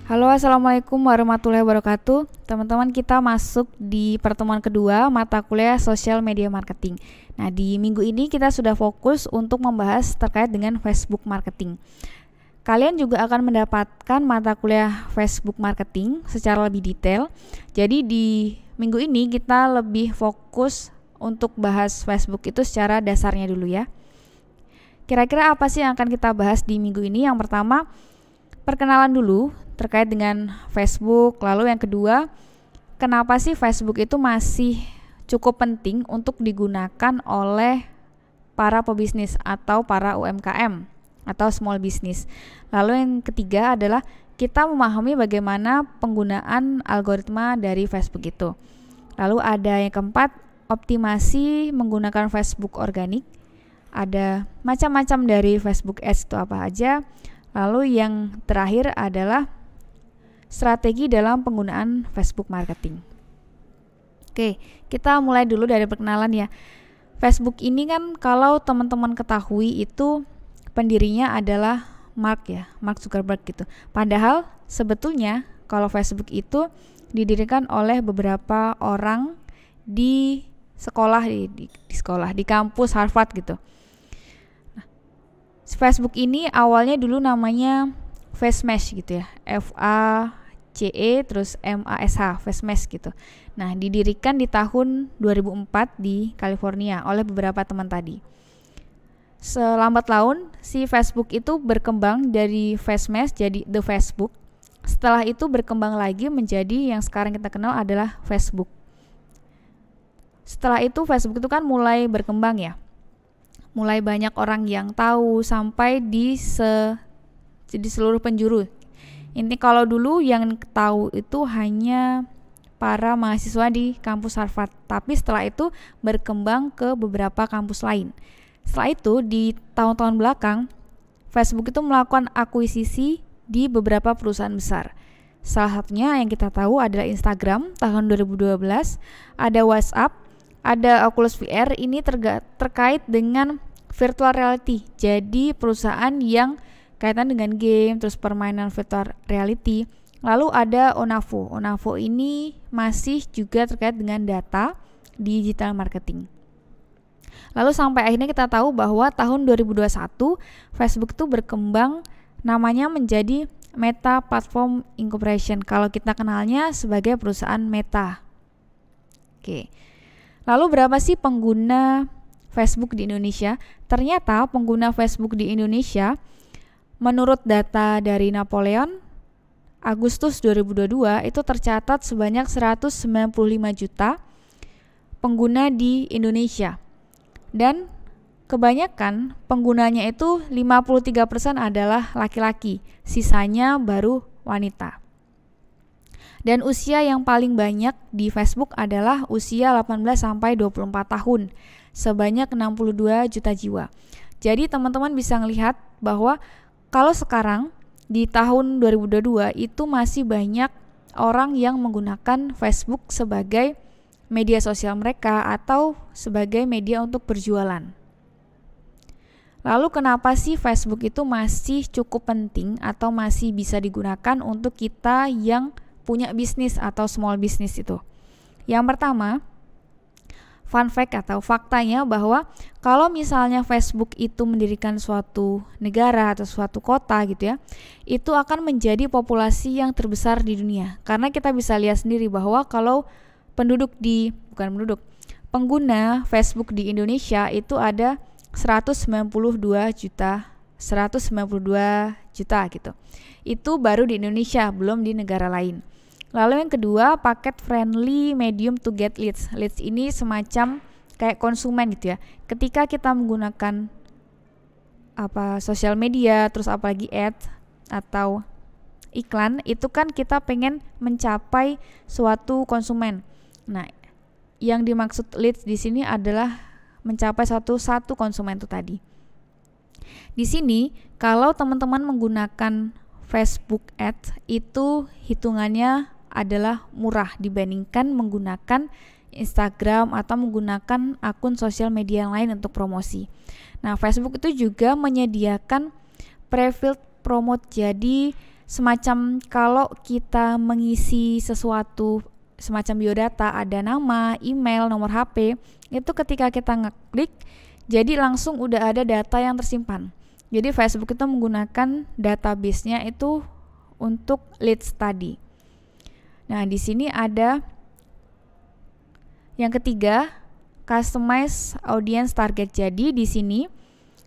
Halo, assalamualaikum warahmatullahi wabarakatuh. Teman-teman, kita masuk di pertemuan kedua mata kuliah Social Media Marketing. Nah, di minggu ini kita sudah fokus untuk membahas terkait dengan Facebook Marketing. Kalian juga akan mendapatkan mata kuliah Facebook Marketing secara lebih detail. Jadi di minggu ini kita lebih fokus untuk bahas Facebook itu secara dasarnya dulu ya. Kira-kira apa sih yang akan kita bahas di minggu ini? Yang pertama, perkenalan dulu terkait dengan Facebook. Lalu yang kedua, kenapa sih Facebook itu masih cukup penting untuk digunakan oleh para pebisnis atau para UMKM atau small business. Lalu yang ketiga adalah kita memahami bagaimana penggunaan algoritma dari Facebook itu. Lalu ada yang keempat, optimasi menggunakan Facebook organik. Ada macam-macam dari Facebook Ads itu apa aja. Lalu yang terakhir adalah strategi dalam penggunaan Facebook marketing. Oke, kita mulai dulu dari perkenalan ya. Facebook ini kan kalau teman-teman ketahui itu pendirinya adalah Mark Zuckerberg gitu. Padahal sebetulnya kalau Facebook itu didirikan oleh beberapa orang di sekolah di kampus Harvard gitu. Facebook ini awalnya dulu namanya FaceMesh gitu ya, FACE terus MASH, FaceMesh gitu. Nah, didirikan di tahun 2004 di California oleh beberapa teman tadi. Selambat laun si Facebook itu berkembang dari FaceMesh jadi The Facebook. Setelah itu berkembang lagi menjadi yang sekarang kita kenal adalah Facebook. Setelah itu Facebook itu kan mulai berkembang ya. Mulai banyak orang yang tahu sampai di seluruh penjuru. Ini kalau dulu yang tahu itu hanya para mahasiswa di kampus Harvard, tapi setelah itu berkembang ke beberapa kampus lain. Setelah itu di tahun-tahun belakang Facebook itu melakukan akuisisi di beberapa perusahaan besar. Salah satunya yang kita tahu adalah Instagram tahun 2012, ada WhatsApp, ada Oculus VR, ini terkait dengan virtual reality. Jadi perusahaan yang kaitan dengan game, terus permainan virtual reality. Lalu ada Onavo. Onavo ini masih juga terkait dengan data digital marketing. Lalu sampai akhirnya kita tahu bahwa tahun 2021 Facebook itu berkembang namanya menjadi Meta Platform Incorporation. Kalau kita kenalnya sebagai perusahaan Meta. Oke. Lalu berapa sih pengguna Facebook di Indonesia? Ternyata pengguna Facebook di Indonesia menurut data dari Napoleon, Agustus 2022 itu tercatat sebanyak 195 juta pengguna di Indonesia. Dan kebanyakan penggunanya itu 53% adalah laki-laki, sisanya baru wanita. Dan usia yang paling banyak di Facebook adalah usia 18 sampai 24 tahun, sebanyak 62 juta jiwa. Jadi teman-teman bisa melihat bahwa kalau sekarang di tahun 2022 itu masih banyak orang yang menggunakan Facebook sebagai media sosial mereka atau sebagai media untuk berjualan. Lalu kenapa sih Facebook itu masih cukup penting atau masih bisa digunakan untuk kita yang punya bisnis atau small business itu? Yang pertama, fun fact atau faktanya bahwa kalau misalnya Facebook itu mendirikan suatu negara atau suatu kota gitu ya, itu akan menjadi populasi yang terbesar di dunia. Karena kita bisa lihat sendiri bahwa kalau pengguna Facebook di Indonesia itu ada 192 juta gitu. Itu baru di Indonesia, belum di negara lain. Lalu yang kedua, paket friendly medium to get leads. Leads ini semacam kayak konsumen gitu ya. Ketika kita menggunakan sosial media, terus apalagi ads atau iklan, itu kan kita pengen mencapai suatu konsumen. Nah, yang dimaksud leads di sini adalah mencapai satu konsumen itu tadi. Di sini kalau teman-teman menggunakan Facebook Ads itu hitungannya adalah murah dibandingkan menggunakan Instagram atau menggunakan akun sosial media yang lain untuk promosi. Nah, Facebook itu juga menyediakan pre-filled promote. Jadi semacam kalau kita mengisi sesuatu semacam biodata, ada nama, email, nomor HP, itu ketika kita ngeklik, jadi langsung udah ada data yang tersimpan. Jadi Facebook itu menggunakan database-nya itu untuk leads tadi. Nah, di sini ada yang ketiga, customize audience target. Jadi di sini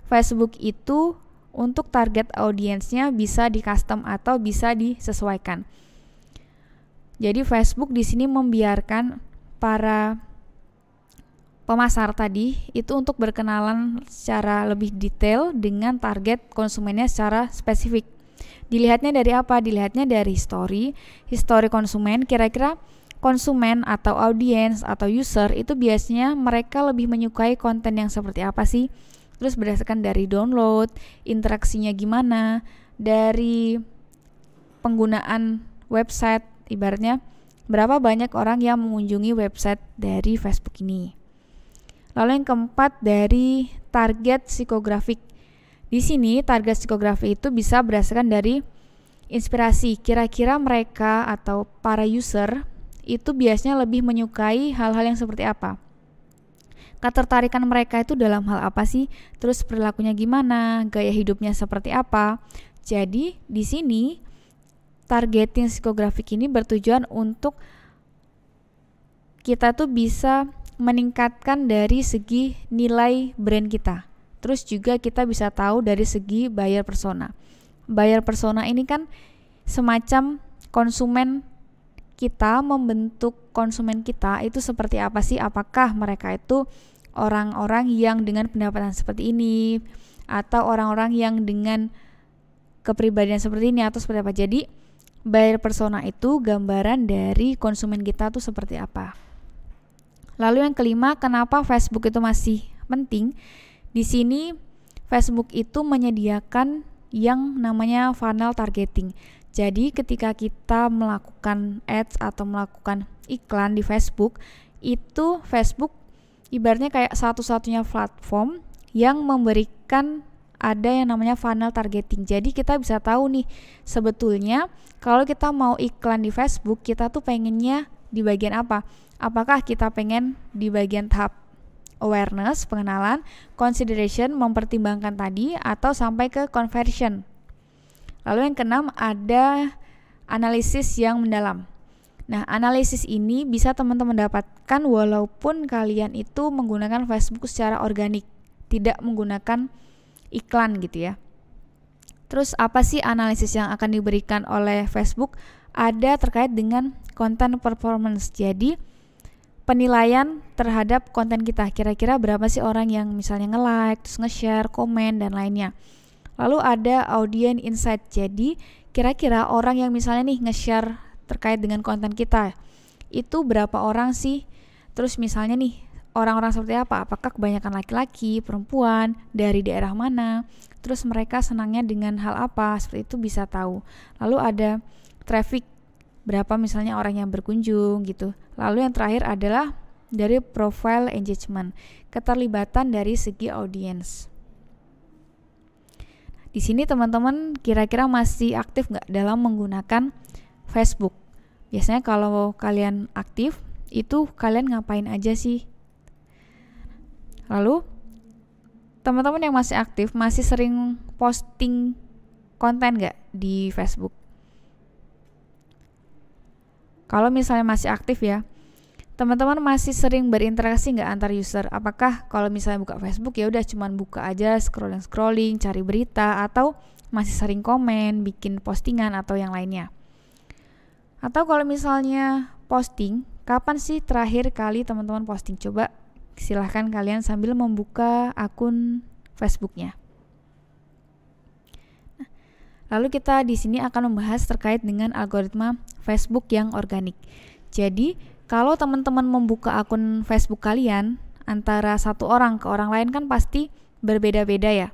Facebook itu untuk target audiensnya bisa di custom atau bisa disesuaikan. Jadi Facebook di sini membiarkan para pemasar tadi itu untuk berkenalan secara lebih detail dengan target konsumennya secara spesifik. Dilihatnya dari apa? Dilihatnya dari histori konsumen, kira-kira konsumen atau audiens atau user itu biasanya mereka lebih menyukai konten yang seperti apa sih? Terus berdasarkan dari download, interaksinya gimana, dari penggunaan website, ibaratnya berapa banyak orang yang mengunjungi website dari Facebook ini. Lalu yang keempat dari target psikografik. Di sini target psikografi itu bisa berdasarkan dari inspirasi. Kira-kira mereka atau para user itu biasanya lebih menyukai hal-hal yang seperti apa? Ketertarikan mereka itu dalam hal apa sih? Terus perilakunya gimana? Gaya hidupnya seperti apa? Jadi di sini targeting psikografik ini bertujuan untuk kita tuh bisa meningkatkan dari segi nilai brand kita. Terus juga kita bisa tahu dari segi buyer persona. Buyer persona ini kan semacam konsumen kita, membentuk konsumen kita itu seperti apa sih? Apakah mereka itu orang-orang yang dengan pendapatan seperti ini atau orang-orang yang dengan kepribadian seperti ini atau seperti apa? Jadi buyer persona itu gambaran dari konsumen kita tuh seperti apa. Lalu yang kelima, kenapa Facebook itu masih penting? Di sini Facebook itu menyediakan yang namanya funnel targeting. Jadi ketika kita melakukan ads atau melakukan iklan di Facebook, itu Facebook ibaratnya kayak satu-satunya platform yang memberikan ada yang namanya funnel targeting. Jadi kita bisa tahu nih, sebetulnya kalau kita mau iklan di Facebook, kita tuh pengennya di bagian apa? Apakah kita pengen di bagian tahap awareness, pengenalan, consideration, mempertimbangkan tadi, atau sampai ke conversion. Lalu yang keenam ada analisis yang mendalam. Nah, analisis ini bisa teman-teman dapatkan walaupun kalian itu menggunakan Facebook secara organik, tidak menggunakan iklan gitu ya. Terus apa sih analisis yang akan diberikan oleh Facebook? Ada terkait dengan content performance. Jadi penilaian terhadap konten kita, kira-kira berapa sih orang yang misalnya nge-like, terus nge-share, komen, dan lainnya. Lalu ada audience insight. Jadi kira-kira orang yang misalnya nih nge-share terkait dengan konten kita itu berapa orang sih? Terus misalnya nih orang-orang seperti apa? Apakah kebanyakan laki-laki, perempuan, dari daerah mana? Terus mereka senangnya dengan hal apa? Seperti itu bisa tahu. Lalu ada traffic, berapa misalnya orang yang berkunjung gitu. Lalu yang terakhir adalah dari profile engagement, keterlibatan dari segi audience. Di sini teman-teman kira-kira masih aktif nggak dalam menggunakan Facebook? Biasanya kalau kalian aktif, itu kalian ngapain aja sih? Lalu teman-teman yang masih aktif, masih sering posting konten nggak di Facebook? Kalau misalnya masih aktif ya, teman-teman masih sering berinteraksi nggak antar user? Apakah kalau misalnya buka Facebook ya udah cuman buka aja, scrolling, cari berita, atau masih sering komen, bikin postingan atau yang lainnya? Atau kalau misalnya posting, kapan sih terakhir kali teman-teman posting? Coba silahkan kalian sambil membuka akun Facebooknya. Lalu kita di sini akan membahas terkait dengan algoritma Facebook yang organik. Jadi kalau teman-teman membuka akun Facebook kalian, antara satu orang ke orang lain kan pasti berbeda-beda ya.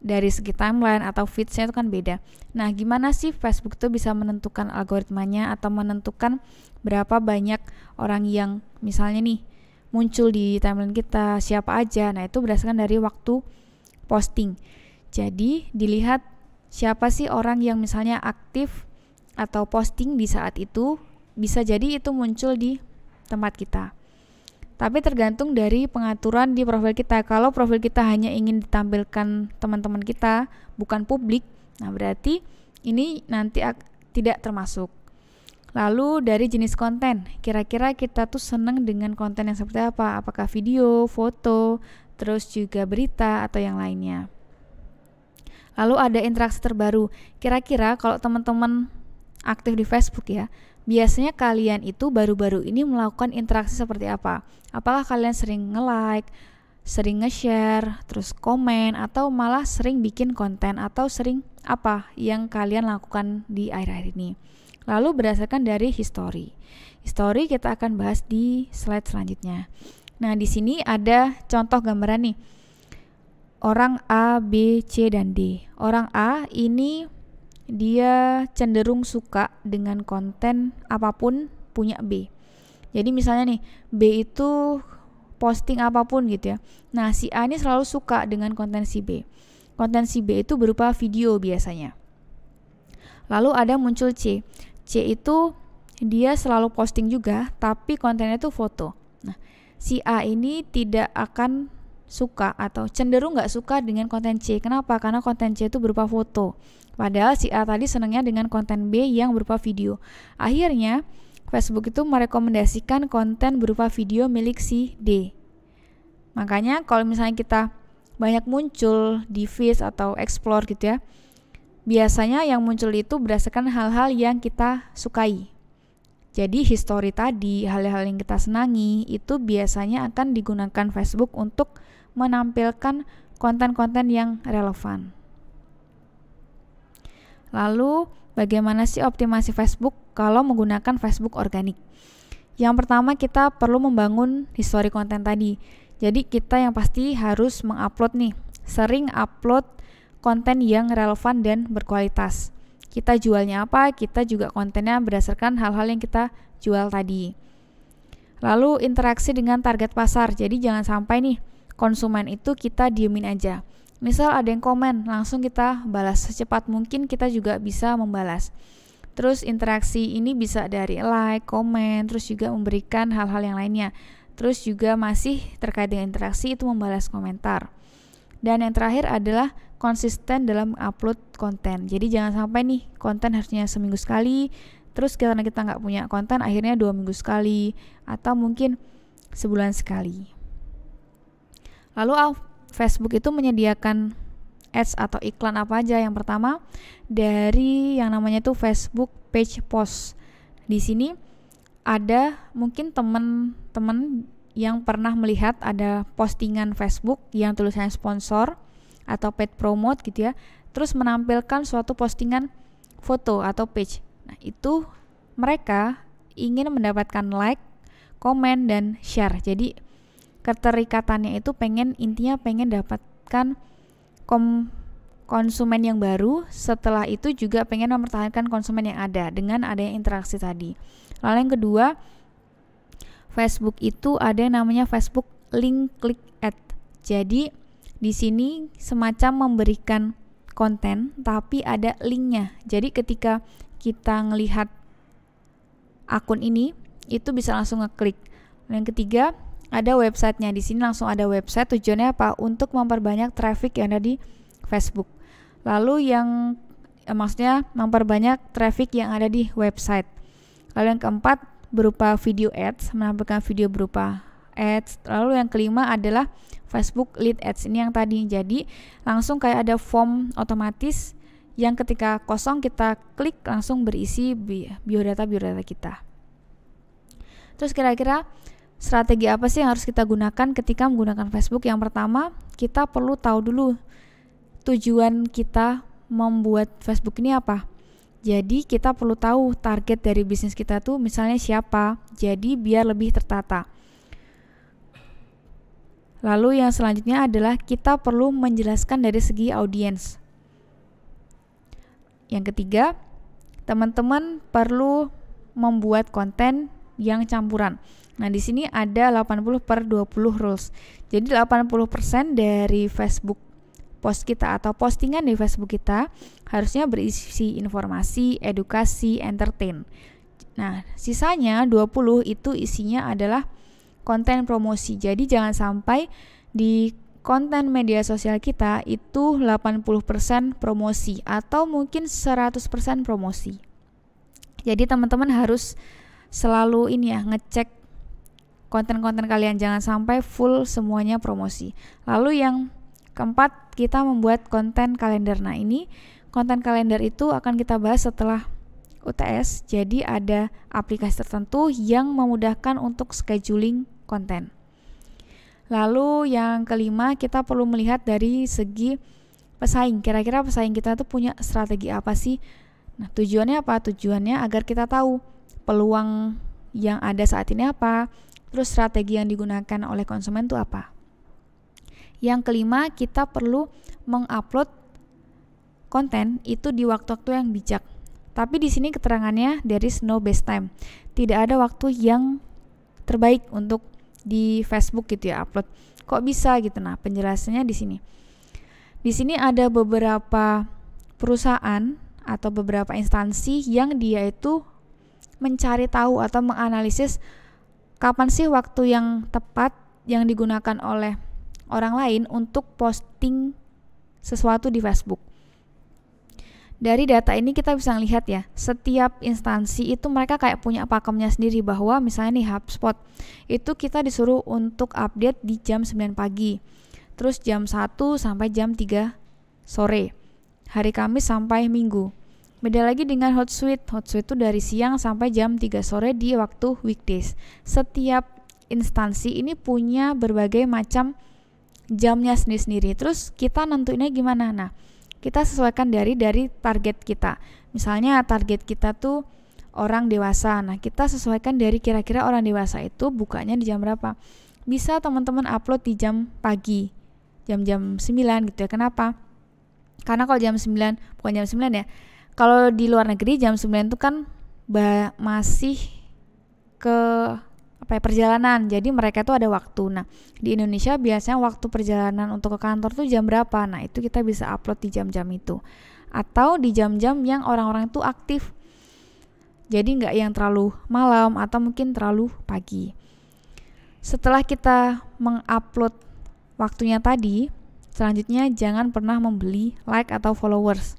Dari segi timeline atau feeds-nya itu kan beda. Nah, gimana sih Facebook itu bisa menentukan algoritmanya atau menentukan berapa banyak orang yang misalnya nih muncul di timeline kita, siapa aja. Nah, itu berdasarkan dari waktu posting. Jadi, dilihat siapa sih orang yang misalnya aktif atau posting di saat itu, bisa jadi itu muncul di tempat kita. Tapi tergantung dari pengaturan di profil kita. Kalau profil kita hanya ingin ditampilkan teman-teman kita, bukan publik, nah berarti ini nanti tidak termasuk. Lalu dari jenis konten, kira-kira kita tuh senang dengan konten yang seperti apa? Apakah video, foto, terus juga berita atau yang lainnya. Lalu ada interaksi terbaru. Kira-kira kalau teman-teman aktif di Facebook ya, biasanya kalian itu baru-baru ini melakukan interaksi seperti apa? Apakah kalian sering nge-like, sering nge-share, terus komen, atau malah sering bikin konten, atau sering apa yang kalian lakukan di akhir-akhir ini? Lalu berdasarkan dari history. History kita akan bahas di slide selanjutnya. Nah, di sini ada contoh gambaran nih. Orang A, B, C, dan D. Orang A ini dia cenderung suka dengan konten apapun punya B. Jadi misalnya nih, B itu posting apapun gitu ya. Nah, si A ini selalu suka dengan konten si B. Konten si B itu berupa video biasanya. Lalu ada muncul C. C itu dia selalu posting juga, tapi kontennya itu foto. Nah, si A ini tidak akan suka atau cenderung nggak suka dengan konten C. Kenapa? Karena konten C itu berupa foto. Padahal si A tadi senangnya dengan konten B yang berupa video. Akhirnya Facebook itu merekomendasikan konten berupa video milik si D. Makanya kalau misalnya kita banyak muncul di feed atau explore gitu ya, biasanya yang muncul itu berdasarkan hal-hal yang kita sukai. Jadi history tadi, hal-hal yang kita senangi itu biasanya akan digunakan Facebook untuk menampilkan konten-konten yang relevan. Lalu, bagaimana sih optimasi Facebook kalau menggunakan Facebook organik? Yang pertama, kita perlu membangun history konten tadi. Jadi kita yang pasti harus mengupload nih, sering upload konten yang relevan dan berkualitas. Kita jualnya apa? Kita juga kontennya berdasarkan hal-hal yang kita jual tadi. Lalu interaksi dengan target pasar. Jadi jangan sampai nih konsumen itu kita diemin aja. Misal ada yang komen, langsung kita balas. Secepat mungkin kita juga bisa membalas. Terus interaksi ini bisa dari like, komen, terus juga memberikan hal-hal yang lainnya. Terus juga masih terkait dengan interaksi itu membalas komentar. Dan yang terakhir adalah konsisten dalam upload konten. Jadi jangan sampai nih konten harusnya seminggu sekali, terus karena kita nggak punya konten akhirnya 2 minggu sekali, atau mungkin sebulan sekali. Lalu Facebook itu menyediakan ads atau iklan apa aja? Yang pertama dari yang namanya itu Facebook page post. Di sini ada mungkin teman-teman yang pernah melihat ada postingan Facebook yang tulisannya sponsor atau paid promote gitu ya, terus menampilkan suatu postingan foto atau page. Nah, itu mereka ingin mendapatkan like, komen, dan share. Jadi keterikatannya itu intinya pengen dapatkan konsumen yang baru, setelah itu juga pengen mempertahankan konsumen yang ada dengan adanya interaksi tadi. Lalu yang kedua, Facebook itu ada yang namanya Facebook link click ad. Jadi di sini semacam memberikan konten tapi ada linknya. Jadi ketika kita ngelihat akun ini itu bisa langsung ngeklik. Yang ketiga ada websitenya. Di sini langsung ada website. Tujuannya apa? Untuk memperbanyak traffic yang ada di Facebook. Lalu yang maksudnya memperbanyak traffic yang ada di website. Lalu yang keempat berupa video ads, menampilkan video berupa ads. Lalu yang kelima adalah Facebook lead ads, ini yang tadi. Jadi langsung kayak ada form otomatis yang ketika kosong kita klik langsung berisi biodata kita. Terus kira-kira strategi apa sih yang harus kita gunakan ketika menggunakan Facebook? Yang pertama, kita perlu tahu dulu tujuan kita membuat Facebook ini apa. Jadi kita perlu tahu target dari bisnis kita tuh misalnya siapa. Jadi biar lebih tertata. Lalu yang selanjutnya adalah kita perlu menjelaskan dari segi audiens. Yang ketiga, teman-teman perlu membuat konten yang campuran. Nah, di sini ada 80/20 rules. Jadi 80% dari Facebook post kita atau postingan di Facebook kita harusnya berisi informasi, edukasi, entertain. Nah, sisanya 20 itu isinya adalah konten promosi. Jadi jangan sampai di konten media sosial kita itu 80% promosi atau mungkin 100% promosi. Jadi teman-teman harus selalu ngecek konten-konten kalian, jangan sampai full semuanya promosi. Lalu yang keempat, kita membuat konten kalender. Nah, ini konten kalender itu akan kita bahas setelah UTS. Jadi ada aplikasi tertentu yang memudahkan untuk scheduling konten. Lalu yang kelima, kita perlu melihat dari segi pesaing. Kira-kira pesaing kita tuh punya strategi apa sih? Nah, tujuannya apa? Tujuannya agar kita tahu peluang yang ada saat ini apa, terus strategi yang digunakan oleh konsumen itu apa. Yang kelima, kita perlu mengupload konten itu di waktu-waktu yang bijak. Tapi di sini keterangannya there is no best time. Tidak ada waktu yang terbaik untuk di Facebook gitu ya upload. Kok bisa gitu? Nah, penjelasannya di sini. Di sini ada beberapa perusahaan atau beberapa instansi yang dia itu mencari tahu atau menganalisis kapan sih waktu yang tepat yang digunakan oleh orang lain untuk posting sesuatu di Facebook. Dari data ini kita bisa lihat ya, setiap instansi itu mereka kayak punya pakemnya sendiri, bahwa misalnya nih HubSpot itu kita disuruh untuk update di jam 9 pagi, terus jam 1 sampai jam 3 sore, hari Kamis sampai Minggu. Beda lagi dengan Hootsuite. Hootsuite itu dari siang sampai jam 3 sore di waktu weekdays. Setiap instansi ini punya berbagai macam jamnya sendiri-sendiri. Terus kita nentuinnya gimana? Nah, kita sesuaikan dari target kita. Misalnya target kita tuh orang dewasa. Nah, kita sesuaikan dari kira-kira orang dewasa itu bukanya di jam berapa. Bisa teman-teman upload di jam pagi, jam-jam 9 gitu ya. Kenapa? Karena kalau jam 9, bukan jam 9 ya. Kalau di luar negeri jam 9 itu kan masih ke perjalanan, jadi mereka tuh ada waktu. Nah, di Indonesia biasanya waktu perjalanan untuk ke kantor tuh jam berapa? Nah, itu kita bisa upload di jam-jam itu, atau di jam-jam yang orang-orang itu aktif, jadi nggak yang terlalu malam atau mungkin terlalu pagi. Setelah kita mengupload waktunya tadi, selanjutnya jangan pernah membeli like atau followers,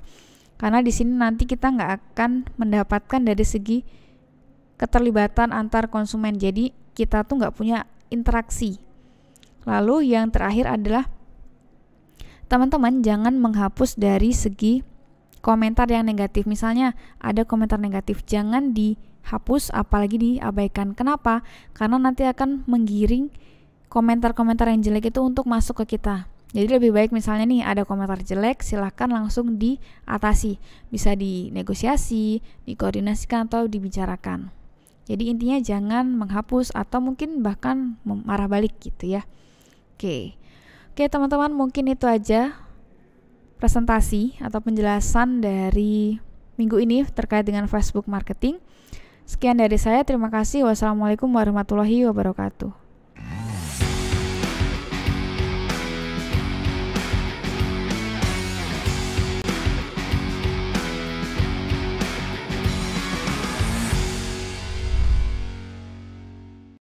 karena di sini nanti kita nggak akan mendapatkan dari segi keterlibatan antar konsumen. Jadi kita tuh nggak punya interaksi. Lalu yang terakhir adalah teman-teman jangan menghapus dari segi komentar yang negatif. Misalnya ada komentar negatif, jangan dihapus apalagi diabaikan. Kenapa? Karena nanti akan menggiring komentar-komentar yang jelek itu untuk masuk ke kita. Jadi lebih baik misalnya nih ada komentar jelek, silahkan langsung diatasi. Bisa dinegosiasi, dikoordinasikan atau dibicarakan. Jadi intinya jangan menghapus atau mungkin bahkan marah balik gitu ya. Oke teman-teman, mungkin itu aja presentasi atau penjelasan dari minggu ini terkait dengan Facebook marketing. Sekian dari saya, terima kasih. Wassalamualaikum warahmatullahi wabarakatuh.